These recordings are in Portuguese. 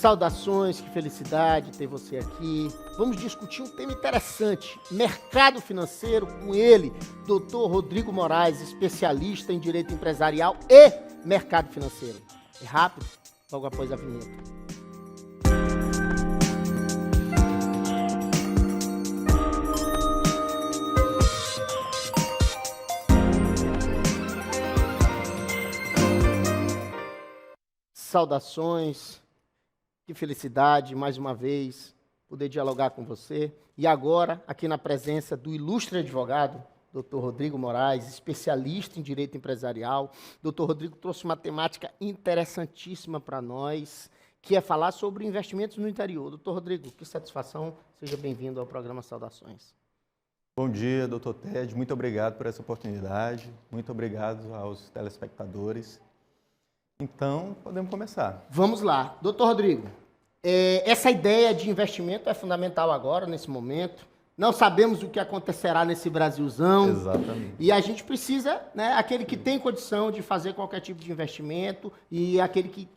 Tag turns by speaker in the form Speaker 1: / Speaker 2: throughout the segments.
Speaker 1: Saudações, que felicidade ter você aqui. Vamos discutir um tema interessante, mercado financeiro, com ele, Dr. Rodrigo Moraes, especialista em direito empresarial e mercado financeiro. É rápido, logo após a vinheta. Saudações, que felicidade, mais uma vez, poder dialogar com você. E agora, aqui na presença do ilustre advogado, Dr. Rodrigo Moraes, especialista em direito empresarial. Dr. Rodrigo trouxe uma temática interessantíssima para nós, que é falar sobre investimentos no interior. Dr. Rodrigo, que satisfação, seja bem-vindo ao programa Saudações.
Speaker 2: Bom dia, Dr. Ted, muito obrigado por essa oportunidade, muito obrigado aos telespectadores. Então, podemos começar.
Speaker 1: Vamos lá. Doutor Rodrigo, essa ideia de investimento é fundamental agora, nesse momento. Não sabemos o que acontecerá nesse Brasilzão.
Speaker 2: Exatamente.
Speaker 1: E a gente precisa, né, aquele que tem condição de fazer qualquer tipo de investimento e aquele que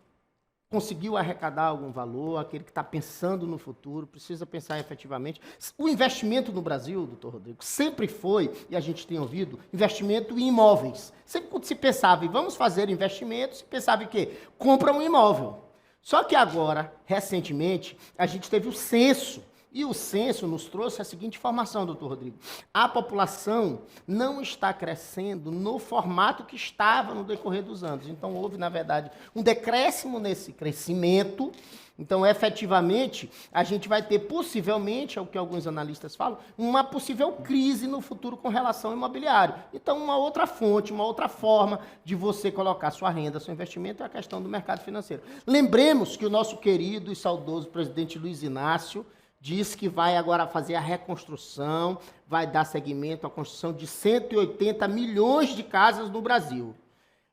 Speaker 1: conseguiu arrecadar algum valor, aquele que está pensando no futuro, precisa pensar efetivamente. O investimento no Brasil, doutor Rodrigo, sempre foi, e a gente tem ouvido, investimento em imóveis. Sempre quando se pensava em vamos fazer investimentos, se pensava em quê? Compra um imóvel. Só que agora, recentemente, a gente teve o censo. E o censo nos trouxe a seguinte informação, doutor Rodrigo. A população não está crescendo no formato que estava no decorrer dos anos. Então, houve, na verdade, um decréscimo nesse crescimento. Então, efetivamente, a gente vai ter, possivelmente, é o que alguns analistas falam, uma possível crise no futuro com relação ao imobiliário. Então, uma outra fonte, uma outra forma de você colocar sua renda, seu investimento é a questão do mercado financeiro. Lembremos que o nosso querido e saudoso presidente Luiz Inácio diz que vai agora fazer a reconstrução, vai dar seguimento à construção de 180 milhões de casas no Brasil.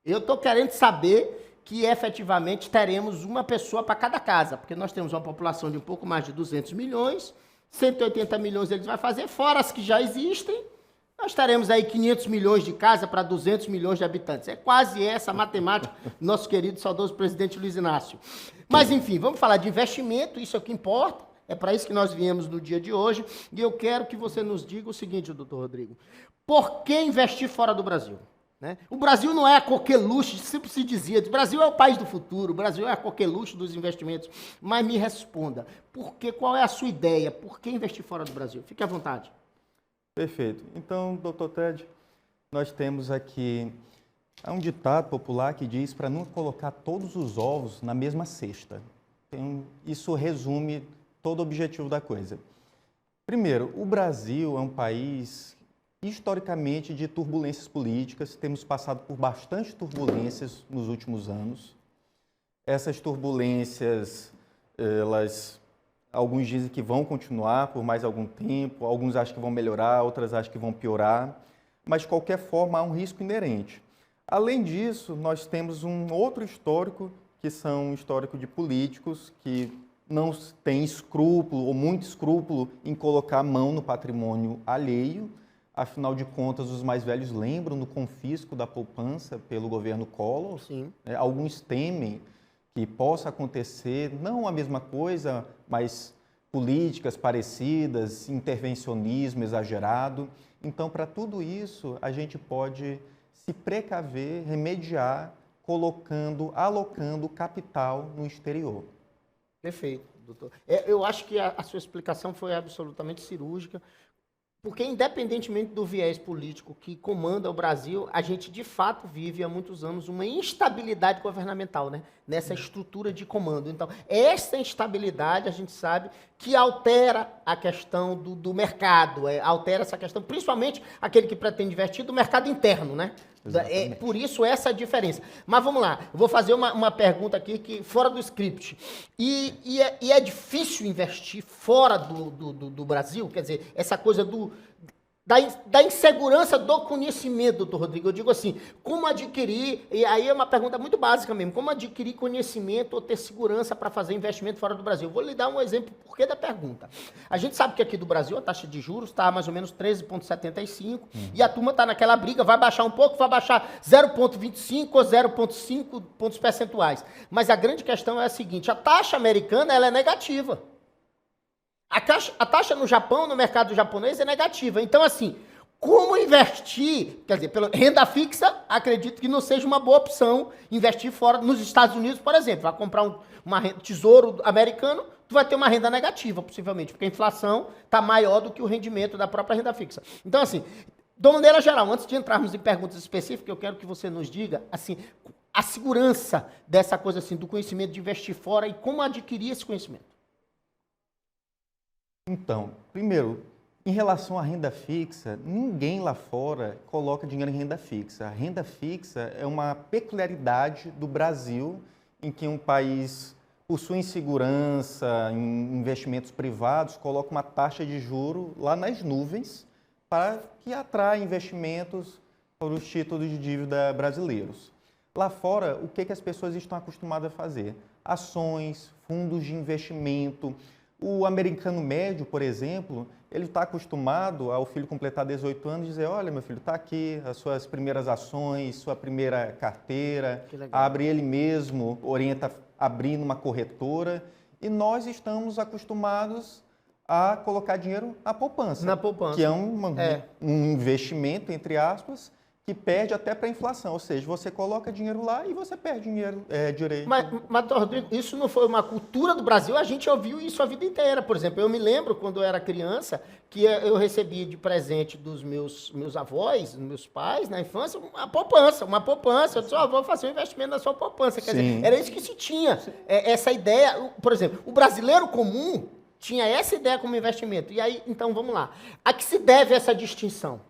Speaker 1: Eu estou querendo saber que efetivamente teremos uma pessoa para cada casa, porque nós temos uma população de um pouco mais de 200 milhões, 180 milhões eles vão fazer, fora as que já existem, nós teremos aí 500 milhões de casa para 200 milhões de habitantes. É quase essa a matemática do nosso querido e saudoso presidente Luiz Inácio. Mas, enfim, vamos falar de investimento, isso é o que importa. É para isso que nós viemos no dia de hoje, e eu quero que você nos diga o seguinte, doutor Rodrigo, por que investir fora do Brasil? Né? O Brasil não é a coqueluche, sempre se dizia, o Brasil é o país do futuro, o Brasil é a coqueluche dos investimentos, mas me responda, qual é a sua ideia, por que investir fora do Brasil? Fique à vontade.
Speaker 2: Perfeito. Então, doutor Ted, nós temos aqui um ditado popular que diz para não colocar todos os ovos na mesma cesta. Então, isso resume todo o objetivo da coisa. Primeiro, o Brasil é um país historicamente de turbulências políticas, temos passado por bastante turbulências nos últimos anos. Essas turbulências, alguns dizem que vão continuar por mais algum tempo, alguns acham que vão melhorar, outras acham que vão piorar, mas de qualquer forma há um risco inerente. Além disso, nós temos um outro histórico, que são um histórico de políticos que não tem escrúpulo ou muito escrúpulo em colocar a mão no patrimônio alheio. Afinal de contas, os mais velhos lembram do confisco da poupança pelo governo Collor.
Speaker 1: Sim.
Speaker 2: Alguns temem que possa acontecer, não a mesma coisa, mas políticas parecidas, intervencionismo exagerado. Então, para tudo isso, a gente pode se precaver, remediar, alocando capital no exterior.
Speaker 1: Perfeito, doutor. Eu acho que a sua explicação foi absolutamente cirúrgica, porque independentemente do viés político que comanda o Brasil, a gente de fato vive há muitos anos uma instabilidade governamental, né? Nessa estrutura de comando. Então, essa instabilidade a gente sabe que altera a questão do mercado, altera essa questão, principalmente aquele que pretende investir do mercado interno, né? Por isso essa diferença. Mas vamos lá, eu vou fazer uma pergunta aqui que fora do script. E é difícil investir fora do Brasil? Quer dizer, essa coisa da insegurança do conhecimento, doutor Rodrigo. Eu digo assim, como adquirir, e aí é uma pergunta muito básica mesmo, como adquirir conhecimento ou ter segurança para fazer investimento fora do Brasil? Vou lhe dar um exemplo, porquê da pergunta. A gente sabe que aqui do Brasil a taxa de juros está mais ou menos 13,75, e a turma está naquela briga, vai baixar um pouco, vai baixar 0,25 ou 0,5 pontos percentuais. Mas a grande questão é a seguinte, a taxa americana ela é negativa. A taxa no Japão, no mercado japonês, é negativa. Então, assim, como investir, quer dizer, pela renda fixa, acredito que não seja uma boa opção investir fora, nos Estados Unidos, por exemplo. Vai comprar um tesouro americano, tu vai ter uma renda negativa, possivelmente, porque a inflação está maior do que o rendimento da própria renda fixa. Então, assim, de uma maneira geral, antes de entrarmos em perguntas específicas, eu quero que você nos diga, assim, a segurança dessa coisa, assim, do conhecimento de investir fora e como adquirir esse conhecimento.
Speaker 2: Então, primeiro, em relação à renda fixa, ninguém lá fora coloca dinheiro em renda fixa. A renda fixa é uma peculiaridade do Brasil, em que um país, por sua insegurança em investimentos privados, coloca uma taxa de juro lá nas nuvens para que atrai investimentos para os títulos de dívida brasileiros. Lá fora, o que as pessoas estão acostumadas a fazer? Ações, fundos de investimento. O americano médio, por exemplo, ele está acostumado ao filho completar 18 anos e dizer, olha, meu filho, está aqui as suas primeiras ações, sua primeira carteira, abre ele mesmo, orienta a abrir numa corretora. E nós estamos acostumados a colocar dinheiro na poupança.
Speaker 1: Na poupança.
Speaker 2: Que é um investimento, entre aspas, que perde até para a inflação, ou seja, você coloca dinheiro lá e você perde dinheiro direito.
Speaker 1: Mas, Rodrigo, isso não foi uma cultura do Brasil, a gente ouviu isso a vida inteira. Por exemplo, eu me lembro, quando eu era criança, que eu recebia de presente dos meus avós, meus pais, na infância, uma poupança. Eu disse, vou fazer um investimento na sua poupança. Quer dizer, era isso que se tinha. Essa ideia, por exemplo, o brasileiro comum tinha essa ideia como investimento. E aí, então, vamos lá. A que se deve essa distinção?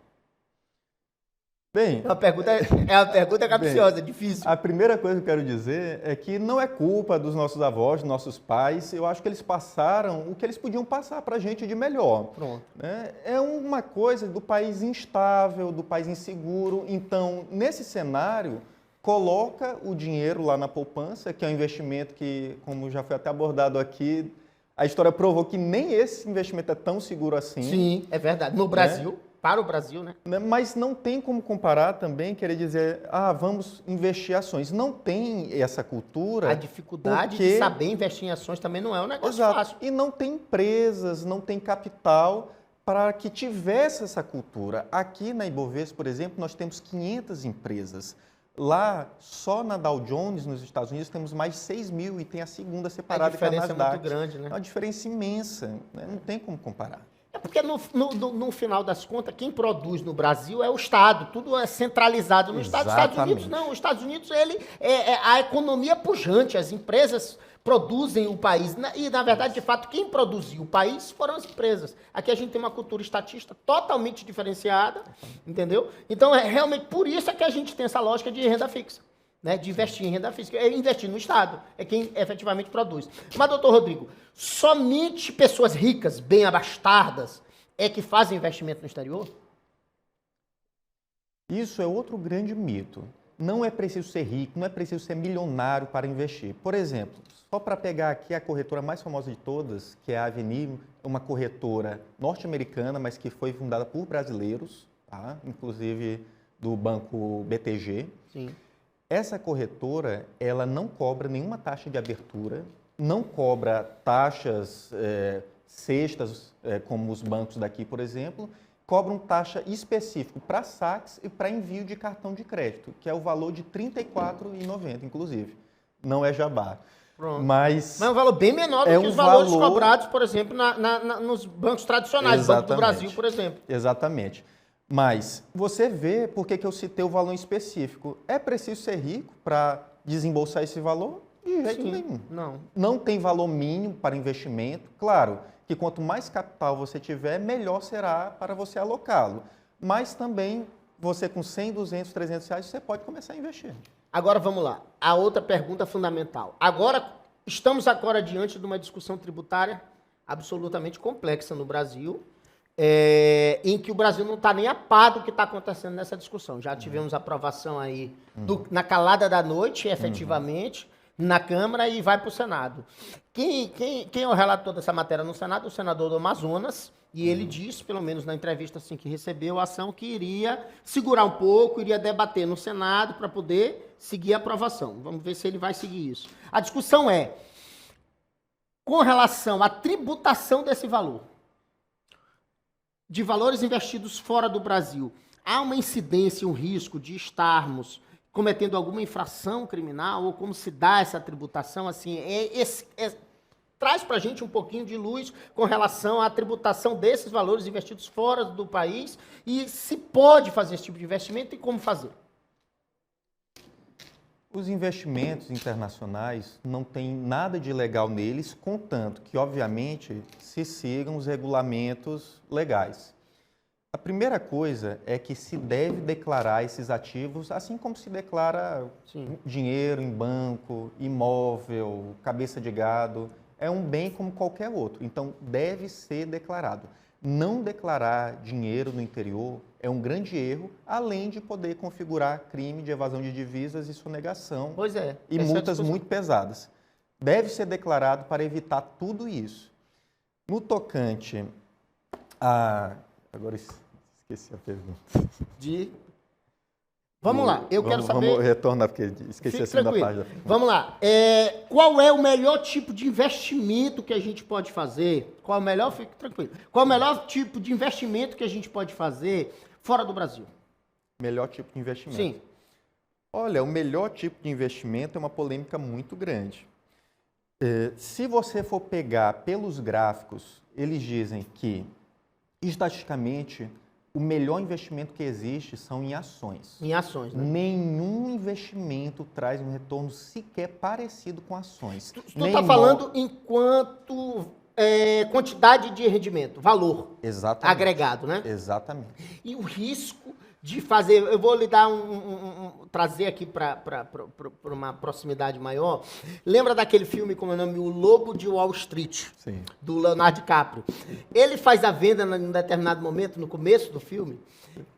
Speaker 2: Bem,
Speaker 1: é uma pergunta capciosa, difícil.
Speaker 2: A primeira coisa que eu quero dizer é que não é culpa dos nossos avós, dos nossos pais. Eu acho que eles passaram o que eles podiam passar para a gente de melhor.
Speaker 1: Pronto.
Speaker 2: Né? É uma coisa do país instável, do país inseguro. Então, nesse cenário, coloca o dinheiro lá na poupança, que é um investimento que, como já foi até abordado aqui, a história provou que nem esse investimento é tão seguro assim.
Speaker 1: Sim, é verdade. No Brasil... Para o Brasil, né?
Speaker 2: Mas não tem como comparar também, querer dizer, vamos investir em ações. Não tem essa cultura.
Speaker 1: A dificuldade de saber investir em ações também não é um negócio fácil.
Speaker 2: E não tem empresas, não tem capital para que tivesse essa cultura. Aqui na Ibovespa, por exemplo, nós temos 500 empresas. Lá, só na Dow Jones, nos Estados Unidos, temos mais de 6 mil e tem a segunda separada que é a Nasdaq.
Speaker 1: A diferença é muito grande, né?
Speaker 2: É uma diferença imensa, né? Não tem como comparar.
Speaker 1: É porque, no final das contas, quem produz no Brasil é o Estado. Tudo é centralizado no Estado. Os Estados Unidos, não. Os Estados Unidos, a economia pujante. As empresas produzem o país. E, na verdade, de fato, quem produziu o país foram as empresas. Aqui a gente tem uma cultura estatista totalmente diferenciada, entendeu? Então, realmente, por isso é que a gente tem essa lógica de renda fixa. Né, de investir em renda fixa, é investir no Estado, é quem efetivamente produz. Mas, doutor Rodrigo, somente pessoas ricas, bem abastadas, é que fazem investimento no exterior?
Speaker 2: Isso é outro grande mito. Não é preciso ser rico, não é preciso ser milionário para investir. Por exemplo, só para pegar aqui a corretora mais famosa de todas, que é a Avenir, uma corretora norte-americana, mas que foi fundada por brasileiros, tá? Inclusive do banco BTG.
Speaker 1: Sim.
Speaker 2: Essa corretora, ela não cobra nenhuma taxa de abertura, não cobra taxas cestas, como os bancos daqui, por exemplo, cobram taxa específica para saques e para envio de cartão de crédito, que é o valor de R$ 34,90, inclusive. Não é jabá.
Speaker 1: Pronto.
Speaker 2: Mas
Speaker 1: é um valor bem menor do que os valores cobrados, por exemplo, nos bancos tradicionais,
Speaker 2: Exatamente.
Speaker 1: Banco do Brasil, por exemplo.
Speaker 2: Exatamente. Mas você vê por que eu citei o valor específico. É preciso ser rico para desembolsar esse valor? De jeito nenhum. Não tem valor mínimo para investimento. Claro que quanto mais capital você tiver, melhor será para você alocá-lo. Mas também, você com 100, 200, 300 reais, você pode começar a investir.
Speaker 1: Agora vamos lá. A outra pergunta fundamental. Estamos agora diante de uma discussão tributária absolutamente complexa no Brasil. em que o Brasil não está nem a par do que está acontecendo nessa discussão. Já tivemos aprovação aí na calada da noite, efetivamente, na Câmara e vai para o Senado. Quem é o relator dessa matéria no Senado? O senador do Amazonas, e ele disse, pelo menos na entrevista assim que recebeu a ação, que iria segurar um pouco, iria debater no Senado para poder seguir a aprovação. Vamos ver se ele vai seguir isso. A discussão é com relação à tributação desse valor, de valores investidos fora do Brasil. Há uma incidência, um risco de estarmos cometendo alguma infração criminal, ou como se dá essa tributação, assim, traz para a gente um pouquinho de luz com relação à tributação desses valores investidos fora do país e se pode fazer esse tipo de investimento e como fazer.
Speaker 2: Os investimentos internacionais não tem nada de legal neles, contanto que, obviamente, se sigam os regulamentos legais. A primeira coisa é que se deve declarar esses ativos, assim como se declara dinheiro em banco, imóvel, cabeça de gado. É um bem como qualquer outro, então deve ser declarado. Não declarar dinheiro no interior é um grande erro, além de poder configurar crime de evasão de divisas e sonegação.
Speaker 1: Pois é.
Speaker 2: E multas muito pesadas. Deve ser declarado para evitar tudo isso. No tocante a... Agora esqueci a pergunta.
Speaker 1: Vamos lá, eu quero saber...
Speaker 2: Vamos retornar, porque esqueci a segunda página.
Speaker 1: Vamos lá. Qual é o melhor tipo de investimento que a gente pode fazer? Qual é o melhor... Fique tranquilo. Qual é o melhor tipo de investimento que a gente pode fazer fora do Brasil?
Speaker 2: Melhor tipo de investimento?
Speaker 1: Sim.
Speaker 2: Olha, o melhor tipo de investimento é uma polêmica muito grande. Se você for pegar pelos gráficos, eles dizem que, estatisticamente, o melhor investimento que existe são em ações.
Speaker 1: Em ações, né?
Speaker 2: Nenhum investimento traz um retorno sequer parecido com ações.
Speaker 1: Tu está falando enquanto quantidade de rendimento, valor.
Speaker 2: Exatamente.
Speaker 1: Agregado, né?
Speaker 2: Exatamente.
Speaker 1: E o risco de fazer... Eu vou lhe dar trazer aqui para uma proximidade maior. Lembra daquele filme, como é o nome? O Lobo de Wall Street.
Speaker 2: Sim.
Speaker 1: Do Leonardo DiCaprio. Ele faz a venda em um determinado momento, no começo do filme,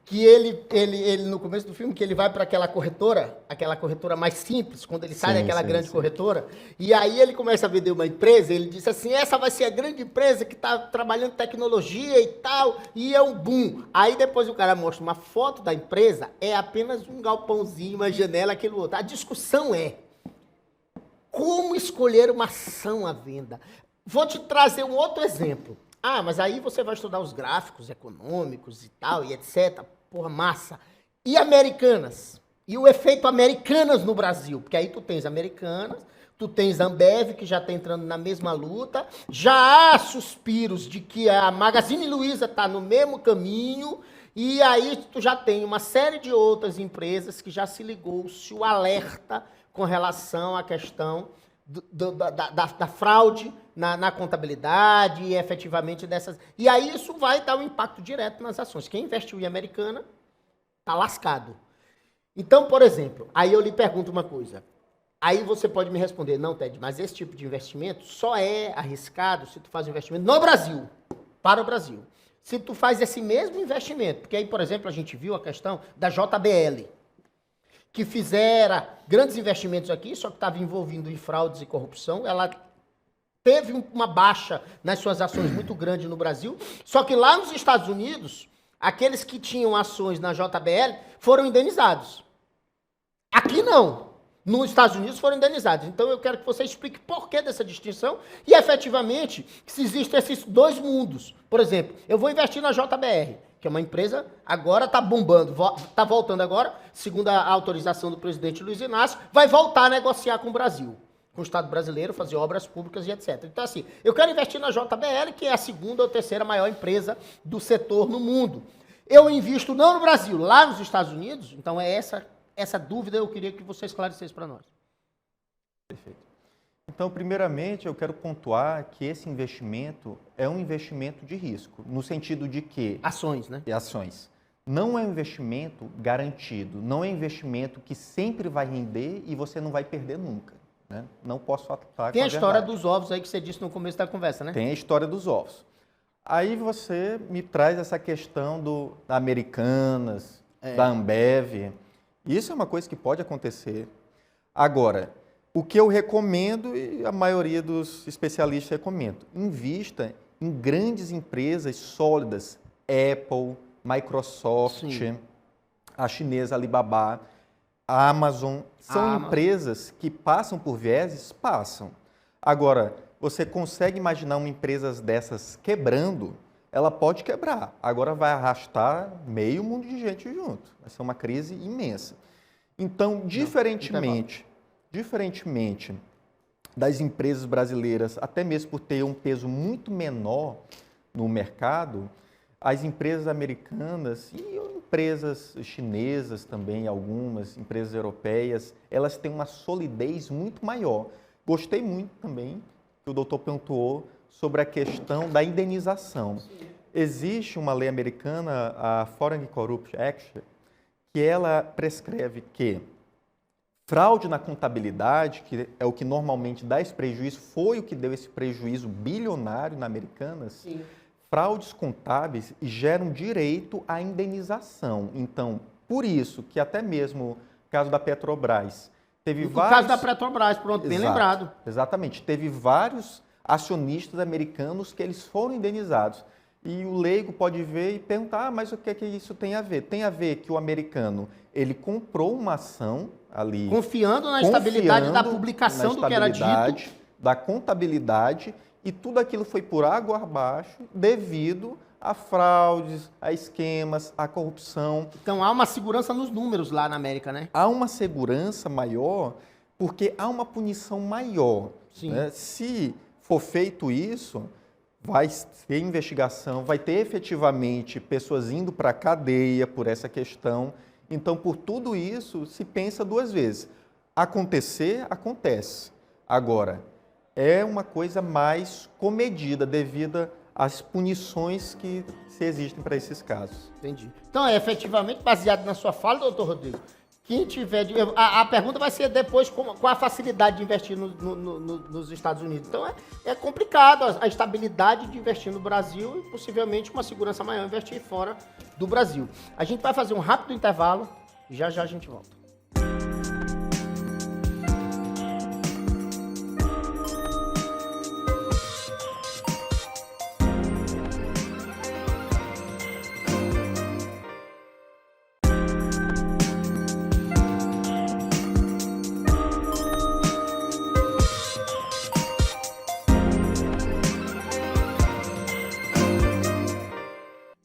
Speaker 1: que ele no começo do filme, que ele vai para aquela corretora mais simples, quando ele sai daquela grande corretora, e aí ele começa a vender uma empresa, ele diz assim, essa vai ser a grande empresa que está trabalhando tecnologia e tal, e é um boom. Aí depois o cara mostra uma foto da empresa, é apenas um galpãozinho, uma janela, aquilo outro. A discussão é como escolher uma ação à venda. Vou te trazer um outro exemplo. Ah, mas aí você vai estudar os gráficos econômicos e tal, e etc. Porra, massa. E Americanas? E o efeito Americanas no Brasil? Porque aí tu tens Americanas, tu tens Ambev, que já está entrando na mesma luta, já há suspiros de que a Magazine Luiza está no mesmo caminho, e aí tu já tem uma série de outras empresas que já se ligou-se o alerta com relação à questão da fraude na contabilidade e efetivamente dessas... E aí isso vai dar um impacto direto nas ações. Quem investiu em Americana está lascado. Então, por exemplo, aí eu lhe pergunto uma coisa. Aí você pode me responder, não, Ted, mas esse tipo de investimento só é arriscado se tu faz um investimento no Brasil, para o Brasil. Se tu faz esse mesmo investimento, porque aí, por exemplo, a gente viu a questão da JBL, que fizera grandes investimentos aqui, só que estava envolvido em fraudes e corrupção. Ela teve uma baixa nas suas ações muito grande no Brasil, só que lá nos Estados Unidos, aqueles que tinham ações na JBL foram indenizados. Aqui não. Nos Estados Unidos foram indenizados. Então eu quero que você explique por que dessa distinção e, efetivamente, se existem esses dois mundos. Por exemplo, eu vou investir na JBR, que é uma empresa, agora está bombando, está voltando agora, segundo a autorização do presidente Luiz Inácio, vai voltar a negociar com o Brasil, com o Estado brasileiro, fazer obras públicas e etc. Então, assim, eu quero investir na JBL, que é a segunda ou terceira maior empresa do setor no mundo. Eu invisto não no Brasil, lá nos Estados Unidos, então é essa dúvida eu queria que você esclarecesse para nós.
Speaker 2: Perfeito. Então, primeiramente, eu quero pontuar que esse investimento é um investimento de risco, no sentido de que...
Speaker 1: Ações, né?
Speaker 2: Ações. Não é um investimento garantido, não é um investimento que sempre vai render e você não vai perder nunca. Né? Não posso falar.
Speaker 1: Tem a história dos ovos aí que você disse no começo da conversa, né?
Speaker 2: Tem a história dos ovos. Aí você me traz essa questão da Americanas, da Ambev. Isso é uma coisa que pode acontecer. Agora, o que eu recomendo, e a maioria dos especialistas recomendam, invista em grandes empresas sólidas, Apple, Microsoft,
Speaker 1: Sim.
Speaker 2: a chinesa Alibaba, a Amazon. São empresas que passam por vieses? Passam. Agora, você consegue imaginar uma empresa dessas quebrando? Ela pode quebrar. Agora vai arrastar meio mundo de gente junto. Vai ser uma crise imensa. Então, diferentemente das empresas brasileiras, até mesmo por ter um peso muito menor no mercado, as empresas americanas e empresas chinesas também, algumas empresas europeias, elas têm uma solidez muito maior. Gostei muito também que o doutor pontuou sobre a questão da indenização. Existe uma lei americana, a Foreign Corrupt Act, que ela prescreve que fraude na contabilidade, que é o que normalmente dá esse prejuízo, foi o que deu esse prejuízo bilionário na Americanas. Sim. Fraudes contábeis geram direito à indenização. Então, por isso que até mesmo o caso da Petrobras teve vários...
Speaker 1: O caso da Petrobras, pronto, bem lembrado.
Speaker 2: Exatamente. Teve vários acionistas americanos que eles foram indenizados. E o leigo pode ver e perguntar, mas o que é que isso tem a ver? Tem a ver que o americano, ele comprou uma ação ali...
Speaker 1: Confiando na estabilidade da publicação do que era dito.
Speaker 2: Da contabilidade, e tudo aquilo foi por água abaixo devido a fraudes, a esquemas, a corrupção.
Speaker 1: Então há uma segurança nos números lá na América, né?
Speaker 2: Há uma segurança maior porque há uma punição maior.
Speaker 1: Sim.
Speaker 2: Né? Se for feito isso, vai ter investigação, vai ter efetivamente pessoas indo para a cadeia por essa questão. Então, por tudo isso, se pensa duas vezes. Acontecer, acontece. Agora, é uma coisa mais comedida devido às punições que se existem para esses casos.
Speaker 1: Entendi. Então, efetivamente, baseado na sua fala, doutor Rodrigo, quem tiver... A pergunta vai ser depois qual a facilidade de investir nos Estados Unidos. Então, é complicado a estabilidade de investir no Brasil e possivelmente uma segurança maior investir fora do Brasil. A gente vai fazer um rápido intervalo e já a gente volta.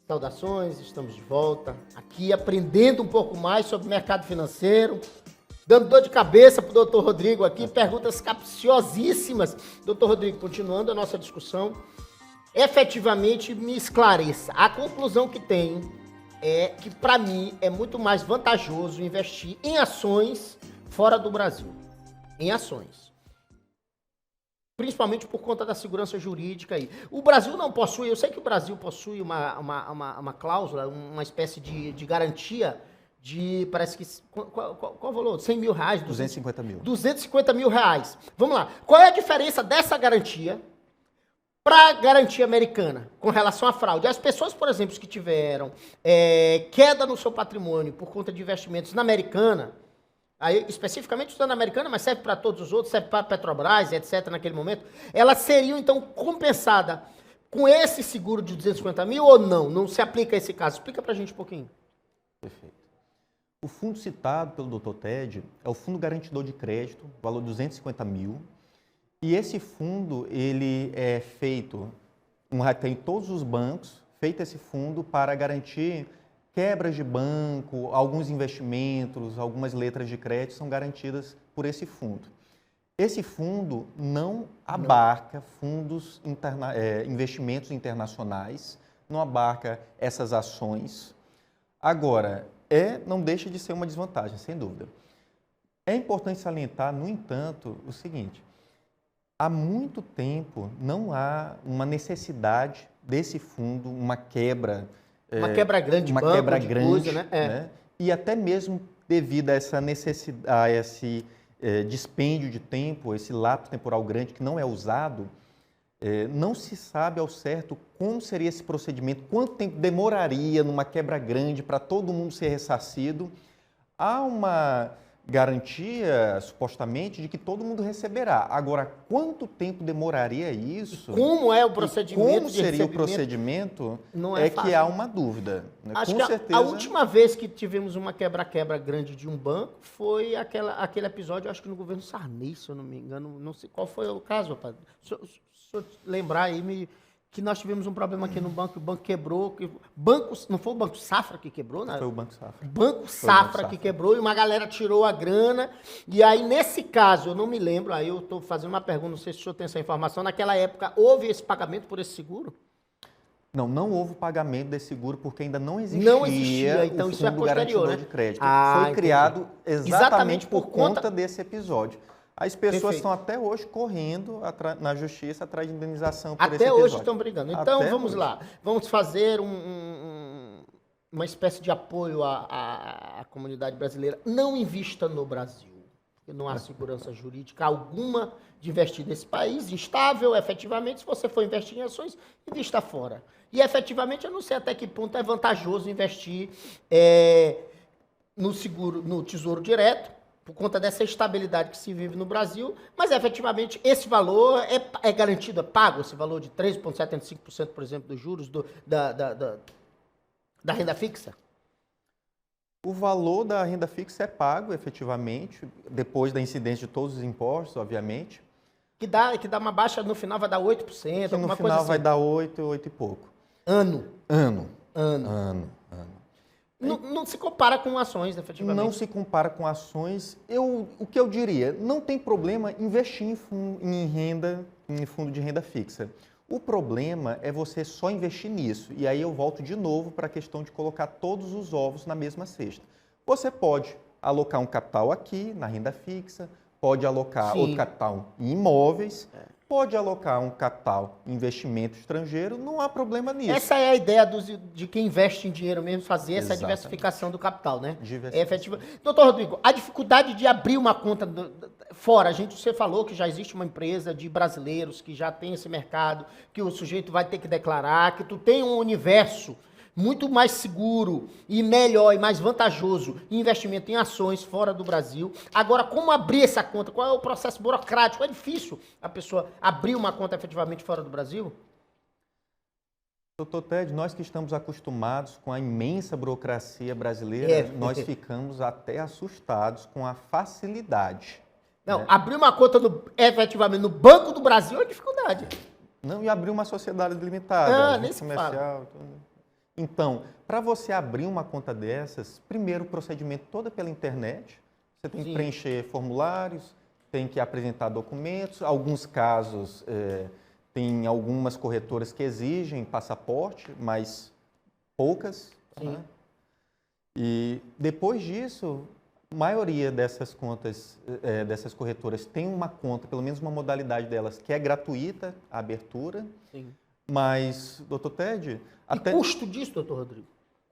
Speaker 1: Saudações, estamos de volta aqui aprendendo um pouco mais sobre o mercado financeiro, dando dor de cabeça para o doutor Rodrigo aqui, perguntas capciosíssimas. Doutor Rodrigo, continuando a nossa discussão, efetivamente me esclareça. A conclusão que tem é que, para mim, é muito mais vantajoso investir em ações fora do Brasil. Em ações. Principalmente por conta da segurança jurídica aí. O Brasil não possui, eu sei que o Brasil possui uma cláusula, uma espécie de garantia de, parece que, qual o valor? 100 mil reais?
Speaker 2: 250 mil.
Speaker 1: 250 mil reais. Vamos lá. Qual é a diferença dessa garantia para a garantia americana com relação à fraude? As pessoas, por exemplo, que tiveram queda no seu patrimônio por conta de investimentos na Americana, aí, especificamente usando a Americana, mas serve para todos os outros, serve para a Petrobras, etc., naquele momento, elas seriam, então, compensadas com esse seguro de 250 mil ou não? Não se aplica a esse caso? Explica para a gente um pouquinho.
Speaker 2: Perfeito. O fundo citado pelo Dr. Ted é o Fundo Garantidor de Crédito, valor de 250 mil, e esse fundo, ele é feito, tem todos os bancos, feito esse fundo para garantir quebras de banco, alguns investimentos, algumas letras de crédito são garantidas por esse fundo. Esse fundo não abarca investimentos internacionais, não abarca essas ações. Agora, não deixa de ser uma desvantagem, sem dúvida. É importante salientar, no entanto, o seguinte: há muito tempo não há uma necessidade desse fundo, uma quebra grande de banco, quebra grande, coisa, né? E até mesmo devido a essa necessidade, a esse dispêndio de tempo, esse lapso temporal grande que não é usado, Não se sabe ao certo como seria esse procedimento, quanto tempo demoraria numa quebra grande para todo mundo ser ressarcido. Há uma garantia, supostamente, de que todo mundo receberá. Agora, quanto tempo demoraria isso?
Speaker 1: Como é o procedimento?
Speaker 2: Como seria o procedimento?
Speaker 1: Não é
Speaker 2: que há uma dúvida. Né?
Speaker 1: Acho
Speaker 2: Com
Speaker 1: que
Speaker 2: certeza.
Speaker 1: a última vez que tivemos uma quebra-quebra grande de um banco foi aquele episódio, acho que no governo Sarney, se eu não me engano. Não sei qual foi o caso, rapaz. Se eu lembrar aí, que nós tivemos um problema aqui no banco, o banco quebrou. Não foi o Banco Safra que quebrou, né?
Speaker 2: Foi o Banco Safra.
Speaker 1: O Banco Safra que quebrou e uma galera tirou a grana. E aí, nesse caso, eu não me lembro, aí eu estou fazendo uma pergunta, não sei se o senhor tem essa informação. Naquela época, houve esse pagamento por esse seguro?
Speaker 2: Não houve pagamento desse seguro porque ainda não existia,
Speaker 1: então
Speaker 2: o
Speaker 1: isso é
Speaker 2: Fundo
Speaker 1: posterior,
Speaker 2: Garantidor
Speaker 1: né?
Speaker 2: de Crédito.
Speaker 1: Ah,
Speaker 2: foi criado exatamente por
Speaker 1: conta
Speaker 2: conta desse episódio. As pessoas
Speaker 1: Perfeito.
Speaker 2: estão até hoje correndo na justiça atrás de indenização por esse
Speaker 1: Até
Speaker 2: episódio.
Speaker 1: hoje estão brigando. Então,
Speaker 2: Até
Speaker 1: vamos
Speaker 2: hoje.
Speaker 1: lá. Vamos fazer uma espécie de apoio à comunidade brasileira. Não invista no Brasil, porque não há segurança jurídica alguma de investir nesse país, instável, efetivamente. Se você for investir em ações, invista fora. E, efetivamente, eu não sei até que ponto é vantajoso investir no seguro, no Tesouro Direto, por conta dessa estabilidade que se vive no Brasil, mas efetivamente esse valor é garantido, é pago, esse valor de 3,75%, por exemplo, dos juros da renda fixa?
Speaker 2: O valor da renda fixa é pago, efetivamente, depois da incidência de todos os impostos, obviamente.
Speaker 1: Que dá uma baixa, no final vai dar 8%,
Speaker 2: Que
Speaker 1: alguma
Speaker 2: no
Speaker 1: coisa
Speaker 2: final
Speaker 1: assim.
Speaker 2: vai dar 8 e pouco.
Speaker 1: Ano.
Speaker 2: Ano.
Speaker 1: Não se compara com ações, efetivamente.
Speaker 2: Não se compara com ações. O que eu diria, não tem problema investir em fundo de renda fixa. O problema é você só investir nisso. E aí eu volto de novo para a questão de colocar todos os ovos na mesma cesta. Você pode alocar um capital aqui, na renda fixa, pode alocar outro capital em imóveis, pode alocar um capital em investimento estrangeiro, não há problema nisso.
Speaker 1: Essa é a ideia de quem investe em dinheiro mesmo, fazer essa
Speaker 2: Exatamente.
Speaker 1: diversificação do capital, né?
Speaker 2: Diversificação.
Speaker 1: Efetiva. Doutor Rodrigo, a dificuldade de abrir uma conta fora, você falou que já existe uma empresa de brasileiros que já tem esse mercado, que o sujeito vai ter que declarar, que tu tem um universo muito mais seguro e melhor e mais vantajoso investimento em ações fora do Brasil. Agora, como abrir essa conta? Qual é o processo burocrático? É difícil a pessoa abrir uma conta efetivamente fora do Brasil?
Speaker 2: Doutor Ted, nós que estamos acostumados com a imensa burocracia brasileira, nós ficamos até assustados com a facilidade.
Speaker 1: Não, abrir uma conta efetivamente no Banco do Brasil é dificuldade.
Speaker 2: Não, e abrir uma sociedade limitada,
Speaker 1: nem se
Speaker 2: comercial. Então, para você abrir uma conta dessas, primeiro o procedimento todo é pela internet. Você tem que preencher formulários, tem que apresentar documentos. Alguns casos, tem algumas corretoras que exigem passaporte, mas poucas. Tá? E depois disso, a maioria dessas contas, dessas corretoras tem uma conta, pelo menos uma modalidade delas, que é gratuita, a abertura.
Speaker 1: Sim.
Speaker 2: Mas, doutor Ted...
Speaker 1: E custo disso, doutor Rodrigo?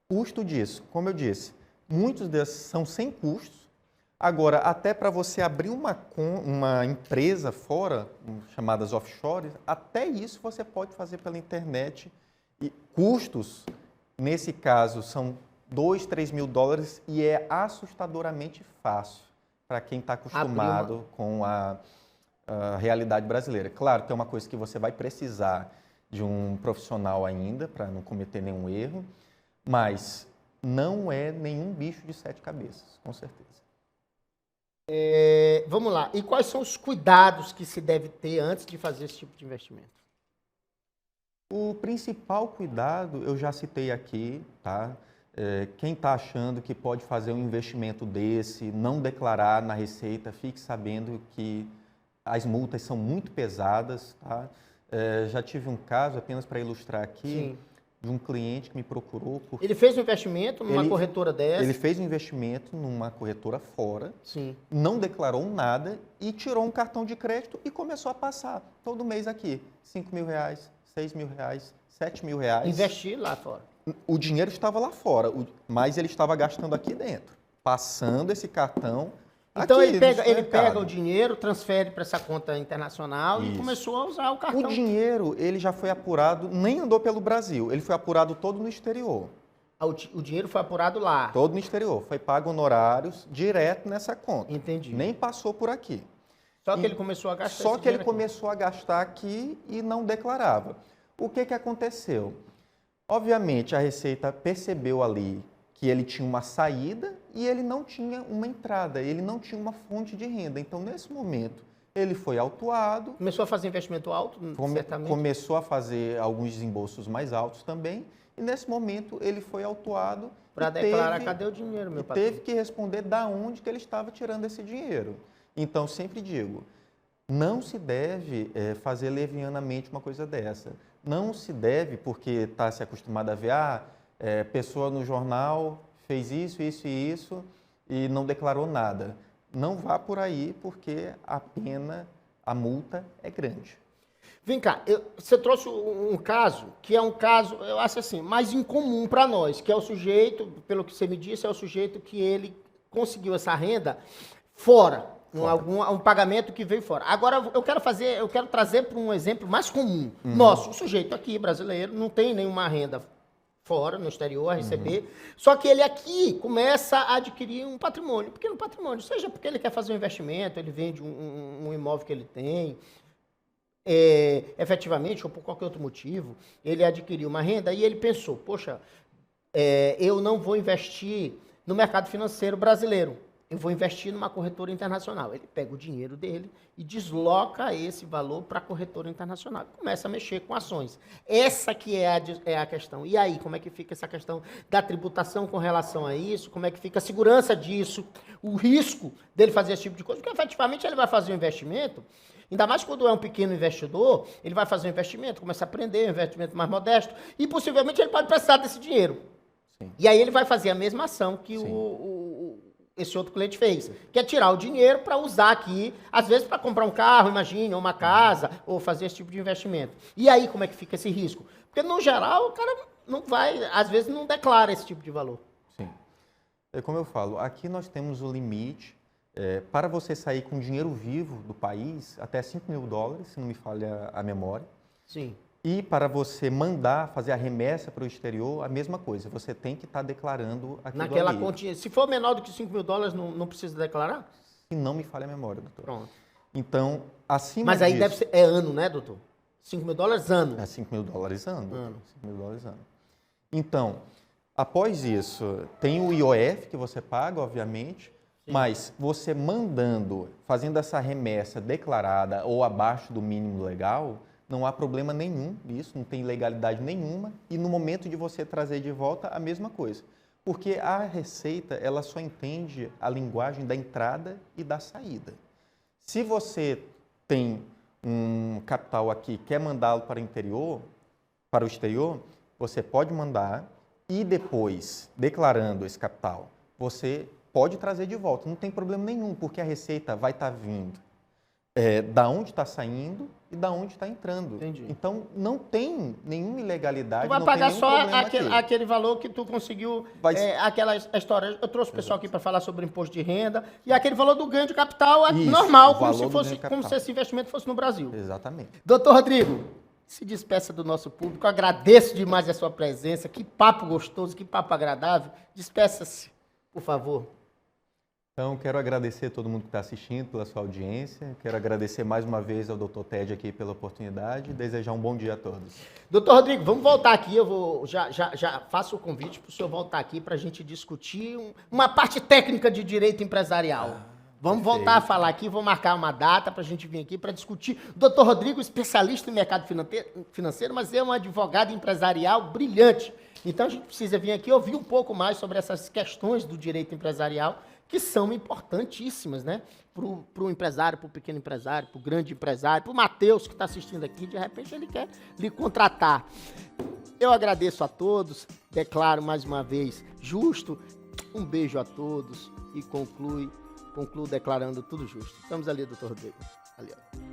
Speaker 2: Custo disso, como eu disse, muitos desses são sem custos. Agora, até para você abrir uma empresa fora, chamadas offshore, até isso você pode fazer pela internet. E custos, nesse caso, são $2, $3 mil e é assustadoramente fácil para quem está acostumado com a realidade brasileira. Claro que é uma coisa que você vai precisar de um profissional ainda, para não cometer nenhum erro, mas não é nenhum bicho de 7 cabeças, com certeza.
Speaker 1: Vamos lá. E quais são os cuidados que se deve ter antes de fazer esse tipo de investimento?
Speaker 2: O principal cuidado, eu já citei aqui, tá? Quem está achando que pode fazer um investimento desse, não declarar na Receita, fique sabendo que as multas são muito pesadas, tá? Já tive um caso, apenas para ilustrar aqui, de um cliente que me procurou.
Speaker 1: Ele fez um investimento numa corretora dessa?
Speaker 2: Ele fez um investimento numa corretora fora, não declarou nada e tirou um cartão de crédito e começou a passar todo mês aqui. R$5 mil, R$6 mil, R$7 mil.
Speaker 1: Investir lá fora.
Speaker 2: O dinheiro estava lá fora, mas ele estava gastando aqui dentro, passando esse cartão
Speaker 1: Então
Speaker 2: aqui
Speaker 1: ele
Speaker 2: no
Speaker 1: pega
Speaker 2: supermercado.
Speaker 1: o dinheiro, transfere para essa conta internacional e
Speaker 2: Isso.
Speaker 1: começou a usar o cartão.
Speaker 2: O dinheiro, ele já foi apurado, nem andou pelo Brasil, ele foi apurado todo no exterior.
Speaker 1: O dinheiro foi apurado lá.
Speaker 2: Todo no exterior. Foi pago honorários direto nessa conta.
Speaker 1: Entendi.
Speaker 2: Nem passou por aqui.
Speaker 1: Só que ele começou a gastar
Speaker 2: Só
Speaker 1: esse
Speaker 2: que ele
Speaker 1: dinheiro aqui.
Speaker 2: começou a gastar aqui e não declarava. O que aconteceu? Obviamente, a Receita percebeu ali que ele tinha uma saída e ele não tinha uma entrada, ele não tinha uma fonte de renda. Então, nesse momento, ele foi autuado,
Speaker 1: Começou a fazer investimento alto, certamente.
Speaker 2: começou a fazer alguns desembolsos mais altos também, e nesse momento ele foi autuado
Speaker 1: Para
Speaker 2: e
Speaker 1: declarar, cadê o dinheiro, meu patrão?
Speaker 2: teve que responder da onde que ele estava tirando esse dinheiro. Então, sempre digo, não se deve fazer levianamente uma coisa dessa. Não se deve, porque está se acostumado a ver, pessoa no jornal fez isso, isso e isso e não declarou nada. Não vá por aí, porque a pena, a multa é grande.
Speaker 1: Vem cá, você trouxe um caso, que é um caso, eu acho assim, mais incomum para nós, que é o sujeito, pelo que você me disse, é o sujeito que ele conseguiu essa renda fora. Um pagamento que veio fora. Agora, eu quero trazer para um exemplo mais comum. Nosso, o sujeito aqui, brasileiro, não tem nenhuma renda fora, no exterior, a receber, só que ele aqui começa a adquirir um patrimônio, pequeno patrimônio, seja porque ele quer fazer um investimento, ele vende um imóvel que ele tem, efetivamente, ou por qualquer outro motivo, ele adquiriu uma renda e ele pensou, poxa, eu não vou investir no mercado financeiro brasileiro, eu vou investir numa corretora internacional. Ele pega o dinheiro dele e desloca esse valor para a corretora internacional. Começa a mexer com ações. Essa que é a questão. E aí, como é que fica essa questão da tributação com relação a isso? Como é que fica a segurança disso? O risco dele fazer esse tipo de coisa? Porque, efetivamente, ele vai fazer um investimento, ainda mais quando é um pequeno investidor, ele vai fazer um investimento, começa a aprender, um investimento mais modesto, e possivelmente ele pode precisar desse dinheiro.
Speaker 2: Sim.
Speaker 1: E aí ele vai fazer a mesma ação que esse outro cliente fez, que é tirar o dinheiro para usar aqui, às vezes para comprar um carro, imagine, ou uma casa, ou fazer esse tipo de investimento. E aí, como é que fica esse risco? Porque, no geral, o cara não vai, às vezes, não declara esse tipo de valor.
Speaker 2: Sim. Como eu falo, aqui nós temos o limite para você sair com dinheiro vivo do país, até $5.000, se não me falha a memória.
Speaker 1: Sim.
Speaker 2: E para você mandar, fazer a remessa para o exterior, a mesma coisa. Você tem que estar declarando aquilo
Speaker 1: Naquela
Speaker 2: ali.
Speaker 1: continha. Se for menor do que $5.000, não precisa declarar?
Speaker 2: Se não me falha a memória, doutor.
Speaker 1: Pronto.
Speaker 2: Então, acima
Speaker 1: Mas aí
Speaker 2: disso...
Speaker 1: deve ser, é ano, né, doutor? $5.000 ano.
Speaker 2: É $5.000 ano. $5.000 ano. Então, após isso, tem o IOF que você paga, obviamente, mas você mandando, fazendo essa remessa declarada ou abaixo do mínimo legal, não há problema nenhum nisso, não tem ilegalidade nenhuma. E no momento de você trazer de volta, a mesma coisa. Porque a Receita, ela só entende a linguagem da entrada e da saída. Se você tem um capital aqui, quer mandá-lo para o exterior, você pode mandar e depois, declarando esse capital, você pode trazer de volta. Não tem problema nenhum, porque a Receita vai estar vindo da onde está saindo e da onde está entrando.
Speaker 1: Entendi.
Speaker 2: Então, não tem nenhuma ilegalidade,
Speaker 1: Tu vai
Speaker 2: não
Speaker 1: pagar
Speaker 2: tem nenhum
Speaker 1: só
Speaker 2: problema aqui.
Speaker 1: aquele valor que tu conseguiu, aquela história. Eu trouxe o pessoal aqui para falar sobre imposto de renda e aquele valor do ganho de capital
Speaker 2: Isso,
Speaker 1: normal,
Speaker 2: o
Speaker 1: como
Speaker 2: valor
Speaker 1: se
Speaker 2: do ganho de capital.
Speaker 1: esse investimento fosse no Brasil.
Speaker 2: Exatamente.
Speaker 1: Doutor Rodrigo, se despeça do nosso público. Eu agradeço demais a sua presença. Que papo gostoso, que papo agradável. Despeça-se, por favor.
Speaker 2: Então, quero agradecer a todo mundo que está assistindo pela sua audiência. Quero agradecer mais uma vez ao Dr. Ted aqui pela oportunidade e desejar um bom dia a todos.
Speaker 1: Doutor Rodrigo, vamos voltar aqui. Eu vou já faço o convite para o senhor voltar aqui para a gente discutir uma parte técnica de direito empresarial. Vamos voltar a falar aqui, vou marcar uma data para a gente vir aqui para discutir. Doutor Rodrigo, especialista em mercado financeiro, mas é um advogado empresarial brilhante. Então, a gente precisa vir aqui ouvir um pouco mais sobre essas questões do direito empresarial, que são importantíssimas, né? Para o empresário, para o pequeno empresário, para o grande empresário, para o Matheus que está assistindo aqui, de repente ele quer lhe contratar. Eu agradeço a todos, declaro mais uma vez justo, um beijo a todos e concluo declarando tudo justo. Estamos ali, doutor Rodrigo. Ali, ó.